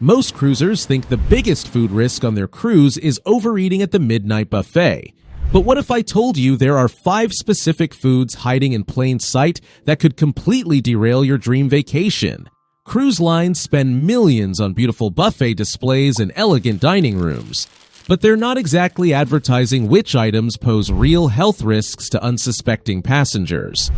Most cruisers think the biggest food risk on their cruise is overeating at the midnight buffet. But what if I told you there are 5 specific foods hiding in plain sight that could completely derail your dream vacation? Cruise lines spend millions on beautiful buffet displays and elegant dining rooms, but they're not exactly advertising which items pose real health risks to unsuspecting passengers.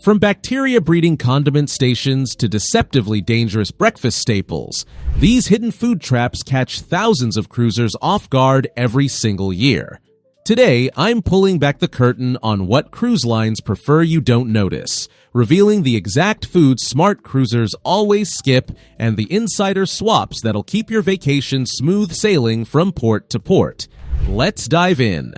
From bacteria-breeding condiment stations to deceptively dangerous breakfast staples, these hidden food traps catch thousands of cruisers off guard every single year. Today, I'm pulling back the curtain on what cruise lines prefer you don't notice, revealing the exact foods smart cruisers always skip and the insider swaps that'll keep your vacation smooth sailing from port to port. Let's dive in.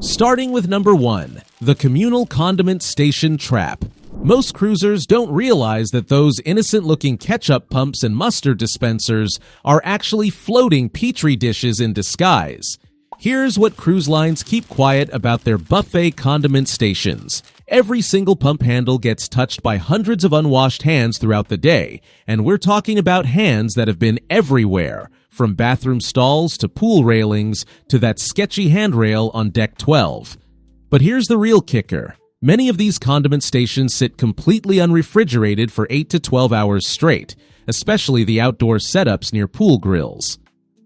Starting with number 1, the communal condiment station trap. Most cruisers don't realize that those innocent-looking ketchup pumps and mustard dispensers are actually floating petri dishes in disguise. Here's what cruise lines keep quiet about their buffet condiment stations. Every single pump handle gets touched by hundreds of unwashed hands throughout the day, and we're talking about hands that have been everywhere, from bathroom stalls to pool railings to that sketchy handrail on deck 12. But here's the real kicker. Many of these condiment stations sit completely unrefrigerated for 8 to 12 hours straight, especially the outdoor setups near pool grills.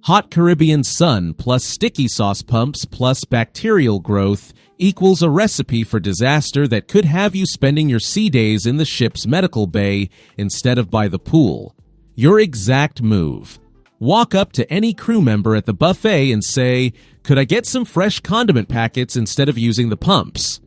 Hot Caribbean sun plus sticky sauce pumps plus bacterial growth equals a recipe for disaster that could have you spending your sea days in the ship's medical bay instead of by the pool. Your exact move. Walk up to any crew member at the buffet and say, "Could I get some fresh condiment packets instead of using the pumps?"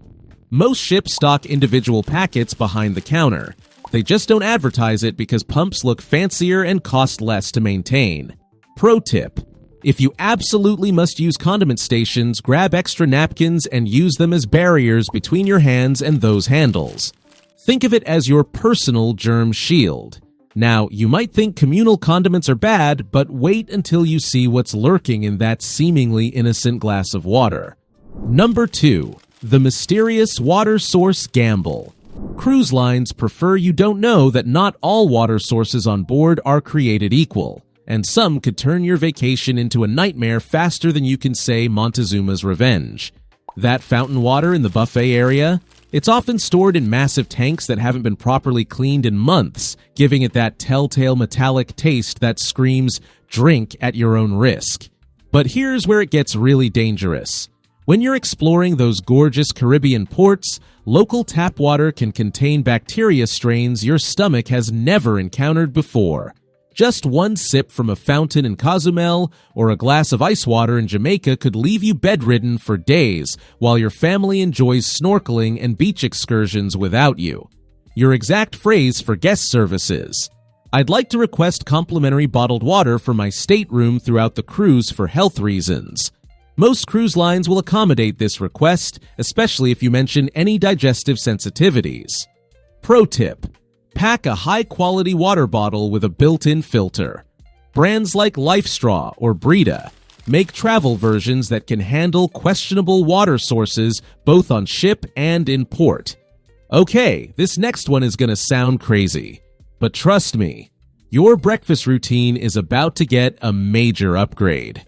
Most ships stock individual packets behind the counter. They just don't advertise it because pumps look fancier and cost less to maintain. Pro tip: if you absolutely must use condiment stations, grab extra napkins and use them as barriers between your hands and those handles. Think of it as your personal germ shield. Now, you might think communal condiments are bad, but wait until you see what's lurking in that seemingly innocent glass of water. Number 2, the mysterious water source gamble. Cruise lines prefer you don't know that not all water sources on board are created equal, and some could turn your vacation into a nightmare faster than you can say Montezuma's Revenge. That fountain water in the buffet area? It's often stored in massive tanks that haven't been properly cleaned in months, giving it that telltale metallic taste that screams, "Drink at your own risk." But here's where it gets really dangerous. When you're exploring those gorgeous Caribbean ports, local tap water can contain bacteria strains your stomach has never encountered before. Just one sip from a fountain in Cozumel or a glass of ice water in Jamaica could leave you bedridden for days while your family enjoys snorkeling and beach excursions without you. Your exact phrase for guest services: "I'd like to request complimentary bottled water for my stateroom throughout the cruise for health reasons." Most cruise lines will accommodate this request, especially if you mention any digestive sensitivities. Pro tip: pack a high-quality water bottle with a built-in filter. Brands like Life Straw or Brita make travel versions that can handle questionable water sources both on ship and in port. Okay, this next one is going to sound crazy, but trust me, your breakfast routine is about to get a major upgrade.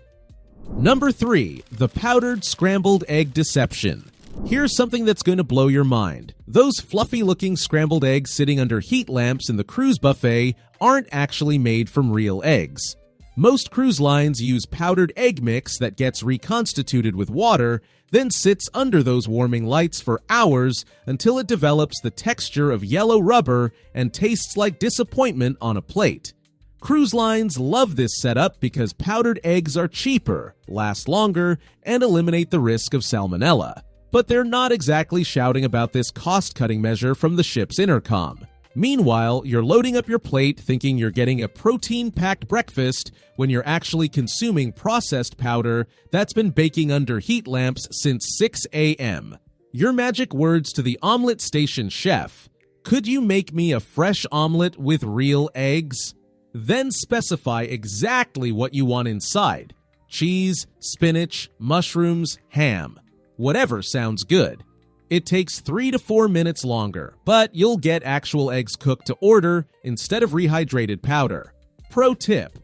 Number 3, the powdered scrambled egg deception. Here's something that's going to blow your mind. Those fluffy-looking scrambled eggs sitting under heat lamps in the cruise buffet aren't actually made from real eggs. Most cruise lines use powdered egg mix that gets reconstituted with water, then sits under those warming lights for hours until it develops the texture of yellow rubber and tastes like disappointment on a plate. Cruise lines love this setup because powdered eggs are cheaper, last longer, and eliminate the risk of salmonella. But they're not exactly shouting about this cost-cutting measure from the ship's intercom. Meanwhile, you're loading up your plate thinking you're getting a protein-packed breakfast when you're actually consuming processed powder that's been baking under heat lamps since 6 a.m. Your magic words to the omelet station chef: "Could you make me a fresh omelet with real eggs?" Then specify exactly what you want inside: cheese, spinach, mushrooms, ham. Whatever sounds good. It takes 3 to 4 minutes longer, but you'll get actual eggs cooked to order instead of rehydrated powder. Pro tip: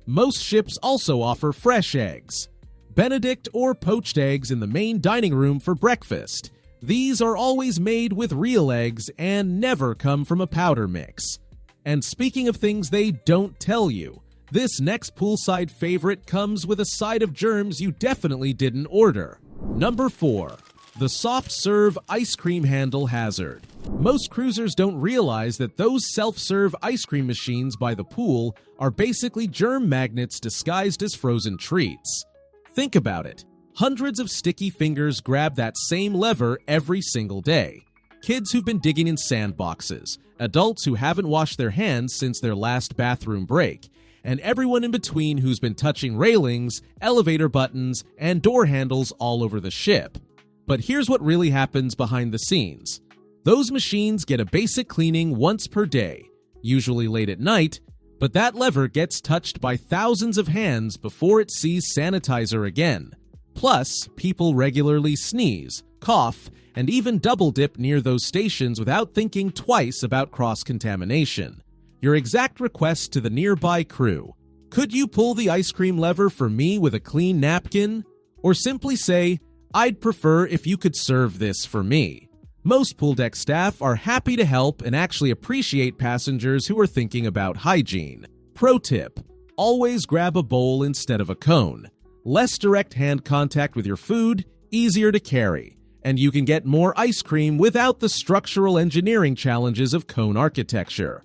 Most ships also offer fresh eggs. Benedict or poached eggs in the main dining room for breakfast. These are always made with real eggs and never come from a powder mix. And speaking of things they don't tell you, this next poolside favorite comes with a side of germs you definitely didn't order. Number 4. The soft serve ice cream handle hazard. Most cruisers don't realize that those self-serve ice cream machines by the pool are basically germ magnets disguised as frozen treats. Think about it. Hundreds of sticky fingers grab that same lever every single day. Kids who've been digging in sandboxes, adults who haven't washed their hands since their last bathroom break, and everyone in between who's been touching railings, elevator buttons, and door handles all over the ship. But here's what really happens behind the scenes. Those machines get a basic cleaning once per day, usually late at night, but that lever gets touched by thousands of hands before it sees sanitizer again. Plus, people regularly sneeze, cough, and even double dip near those stations without thinking twice about cross-contamination. Your exact request to the nearby crew: could you pull the ice cream lever for me with a clean napkin? Or simply say, I'd prefer if you could serve this for me. Most pool deck staff are happy to help and actually appreciate passengers who are thinking about hygiene. Pro tip: always grab a bowl instead of a cone. Less direct hand contact with your food, easier to carry, and you can get more ice cream without the structural engineering challenges of cone architecture.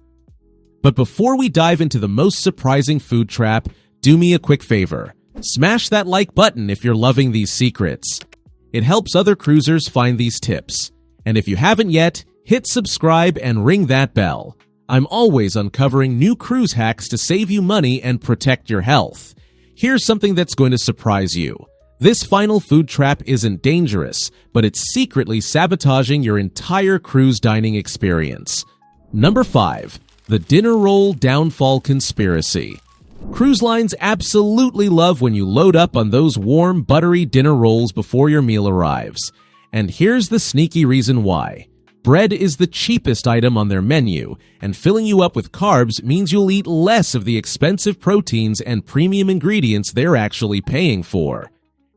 But before we dive into the most surprising food trap, do me a quick favor. Smash that like button if you're loving these secrets. It helps other cruisers find these tips. And if you haven't yet, hit subscribe and ring that bell. I'm always uncovering new cruise hacks to save you money and protect your health. Here's something that's going to surprise you. This final food trap isn't dangerous, but it's secretly sabotaging your entire cruise dining experience. Number 5. The dinner roll downfall conspiracy. Cruise lines absolutely love when you load up on those warm, buttery dinner rolls before your meal arrives. And here's the sneaky reason why. Bread is the cheapest item on their menu, and filling you up with carbs means you'll eat less of the expensive proteins and premium ingredients they're actually paying for.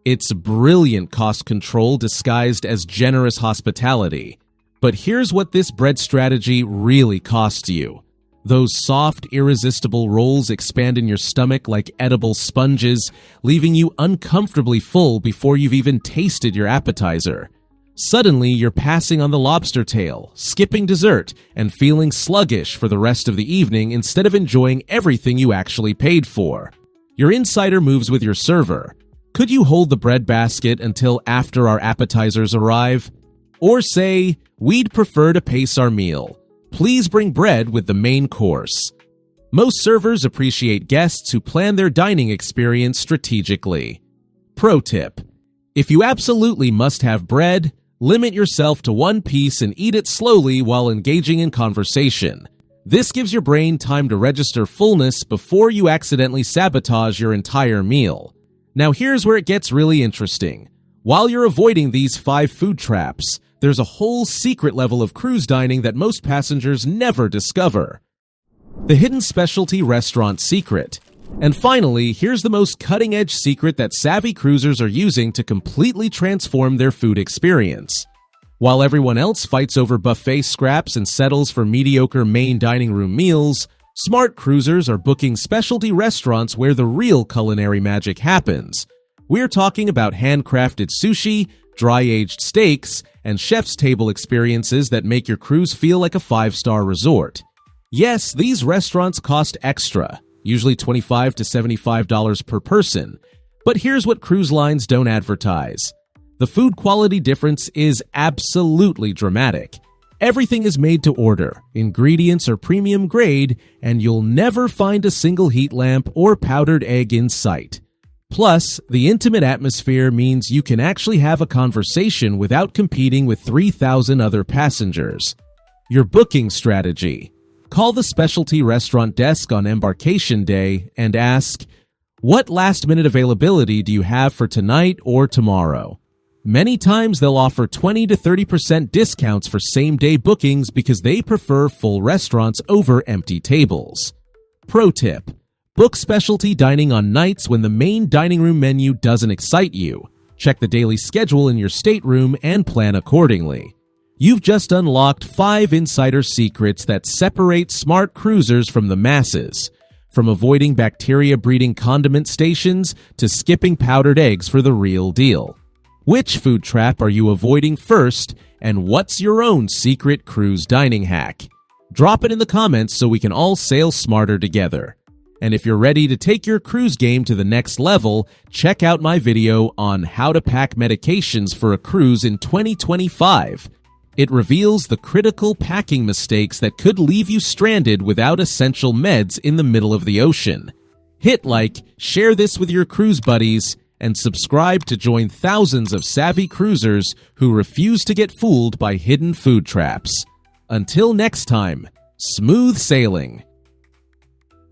It's brilliant cost control disguised as generous hospitality. But here's what this bread strategy really costs you. Those soft, irresistible rolls expand in your stomach like edible sponges, leaving you uncomfortably full before you've even tasted your appetizer. Suddenly, you're passing on the lobster tail, skipping dessert, and feeling sluggish for the rest of the evening instead of enjoying everything you actually paid for. Your insider moves with your server. Could you hold the bread basket until after our appetizers arrive? Or say, we'd prefer to pace our meal. Please bring bread with the main course. Most servers appreciate guests who plan their dining experience strategically. Pro tip: if you absolutely must have bread, limit yourself to one piece and eat it slowly while engaging in conversation. This gives your brain time to register fullness before you accidentally sabotage your entire meal. Now here's where it gets really interesting. While you're avoiding these 5 food traps, there's a whole secret level of cruise dining that most passengers never discover. The hidden specialty restaurant secret. And finally, here's the most cutting-edge secret that savvy cruisers are using to completely transform their food experience. While everyone else fights over buffet scraps and settles for mediocre main dining room meals, smart cruisers are booking specialty restaurants where the real culinary magic happens. We're talking about handcrafted sushi, dry-aged steaks, and chef's table experiences that make your cruise feel like a 5-star resort. Yes, these restaurants cost extra, usually $25 to $75 per person. But here's what cruise lines don't advertise. The food quality difference is absolutely dramatic. Everything is made to order, ingredients are premium grade, and you'll never find a single heat lamp or powdered egg in sight. Plus, the intimate atmosphere means you can actually have a conversation without competing with 3,000 other passengers. Your booking strategy. Call the specialty restaurant desk on embarkation day and ask, what last-minute availability do you have for tonight or tomorrow? Many times they'll offer 20 to 30% discounts for same-day bookings because they prefer full restaurants over empty tables. Pro tip: Book specialty dining on nights when the main dining room menu doesn't excite you. Check the daily schedule in your stateroom and plan accordingly. You've just unlocked 5 insider secrets that separate smart cruisers from the masses. From avoiding bacteria-breeding condiment stations to skipping powdered eggs for the real deal. Which food trap are you avoiding first, and what's your own secret cruise dining hack? Drop it in the comments so we can all sail smarter together. And if you're ready to take your cruise game to the next level, check out my video on how to pack medications for a cruise in 2025. It reveals the critical packing mistakes that could leave you stranded without essential meds in the middle of the ocean. Hit like, share this with your cruise buddies, and subscribe to join thousands of savvy cruisers who refuse to get fooled by hidden food traps. Until next time, smooth sailing!